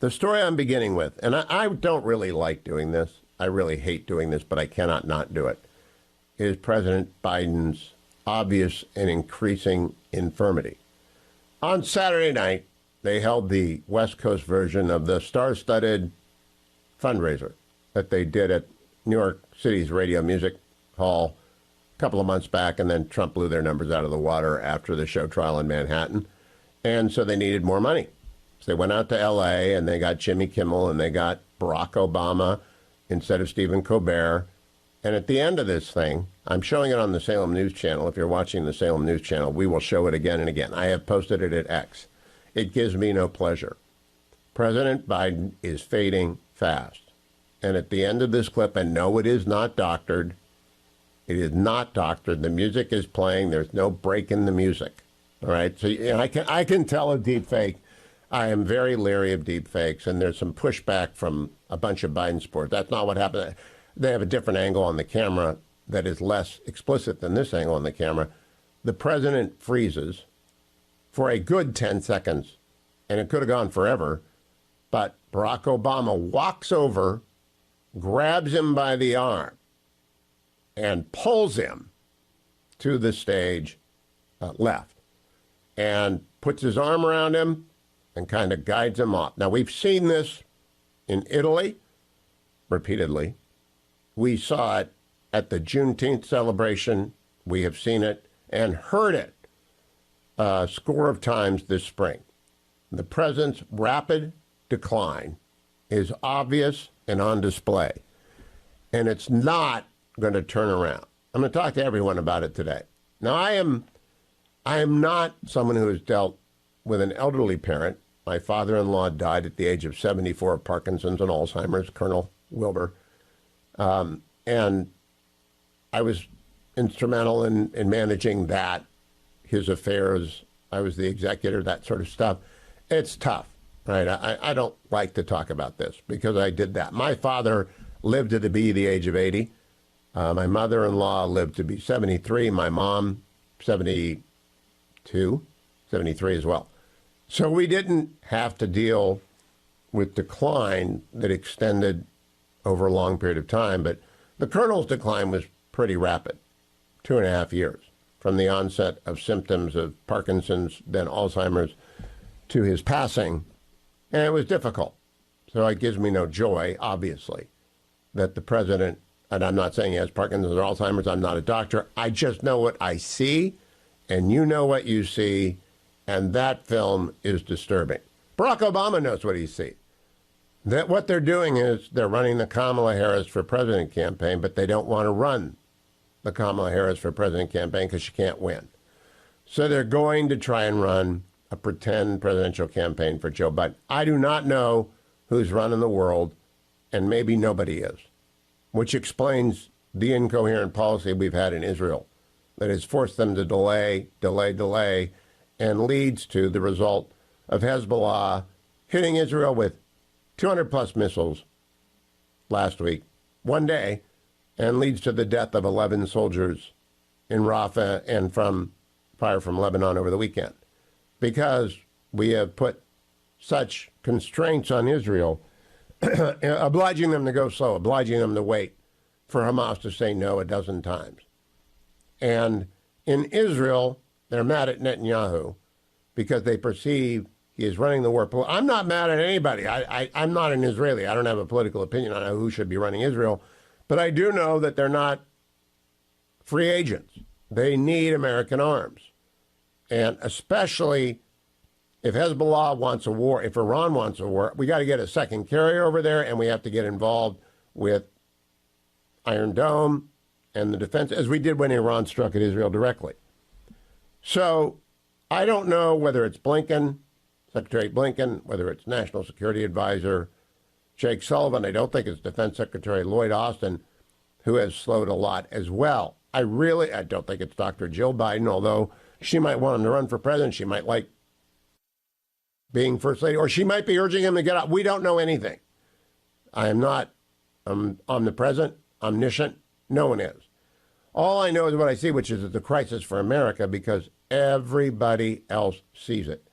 The story I'm beginning with, and I don't really like doing this. I really hate doing this, but I cannot not do it, is President Biden's obvious and increasing infirmity. On Saturday night, they held the West Coast version of the star-studded fundraiser that they did at New York City's Radio Music Hall a couple of months back, and then Trump blew their numbers out of the water after the show trial in Manhattan. And so they needed more money. So they went out to L.A., and they got Jimmy Kimmel, and they got Barack Obama instead of Stephen Colbert. And at the end of this thing, I'm showing it on the Salem News Channel. If you're watching the Salem News Channel, we will show it again and again. I have posted it at X. It gives me no pleasure. President Biden is fading fast. And at the end of this clip, and no, it is not doctored. It is not doctored. The music is playing. There's no break in the music. All right? So I can tell a deep fake. I am very leery of deep fakes, and there's some pushback from a bunch of Biden supporters. That's not what happened. They have a different angle on the camera that is less explicit than this angle on the camera. The president freezes for a good 10 seconds, and it could have gone forever, but Barack Obama walks over, grabs him by the arm, and pulls him to the stage left, and puts his arm around him and kind of guides him off. Now, we've seen this in Italy repeatedly. We saw it at the Juneteenth celebration. We have seen it and heard it a score of times this spring. The president's rapid decline is obvious and on display, and it's not going to turn around. I'm going to talk to everyone about it today. Now, I am not someone who has dealt with an elderly parent. My father-in-law died at the age of 74 of Parkinson's and Alzheimer's, Colonel Wilbur. And I was instrumental in managing that, his affairs. I was the executor, that sort of stuff. It's tough, right? I don't like to talk about this because I did that. My father lived to be the age of 80. My mother-in-law lived to be 73. My mom, 72, 73 as well. So we didn't have to deal with decline that extended over a long period of time, but the colonel's decline was pretty rapid, 2.5 years, from the onset of symptoms of Parkinson's, then Alzheimer's, to his passing, and it was difficult. So it gives me no joy, obviously, that the president, and I'm not saying he has Parkinson's or Alzheimer's, I'm not a doctor, I just know what I see, and you know what you see, and that film is disturbing. Barack Obama knows what he sees. That what they're doing is they're running the Kamala Harris for president campaign, but they don't want to run the Kamala Harris for president campaign because she can't win. So they're going to try and run a pretend presidential campaign for Joe Biden. I do not know who's running the world, and maybe nobody is, which explains the incoherent policy we've had in Israel that has forced them to delay, and leads to the result of Hezbollah hitting Israel with 200-plus missiles last week, one day, and leads to the death of 11 soldiers in Rafah and from fire from Lebanon over the weekend. Because we have put such constraints on Israel, obliging them to go slow, obliging them to wait for Hamas to say no a dozen times. And in Israel, they're mad at Netanyahu because they perceive he is running the war. I'm not mad at anybody. I'm not an Israeli. I don't have a political opinion on who should be running Israel. But I do know that they're not free agents. They need American arms. And especially if Hezbollah wants a war, if Iran wants a war, we got to get a second carrier over there, and we have to get involved with Iron Dome and the defense, as we did when Iran struck at Israel directly. So I don't know whether it's Blinken, Secretary Blinken, whether it's National Security Advisor Jake Sullivan. I don't think it's Defense Secretary Lloyd Austin, who has slowed a lot as well. I don't think it's Dr. Jill Biden, although she might want him to run for president. She might like being first lady, or she might be urging him to get out. We don't know anything. I am not omnipresent, omniscient. No one is. All I know is what I see, which is it's a crisis for America because everybody else sees it.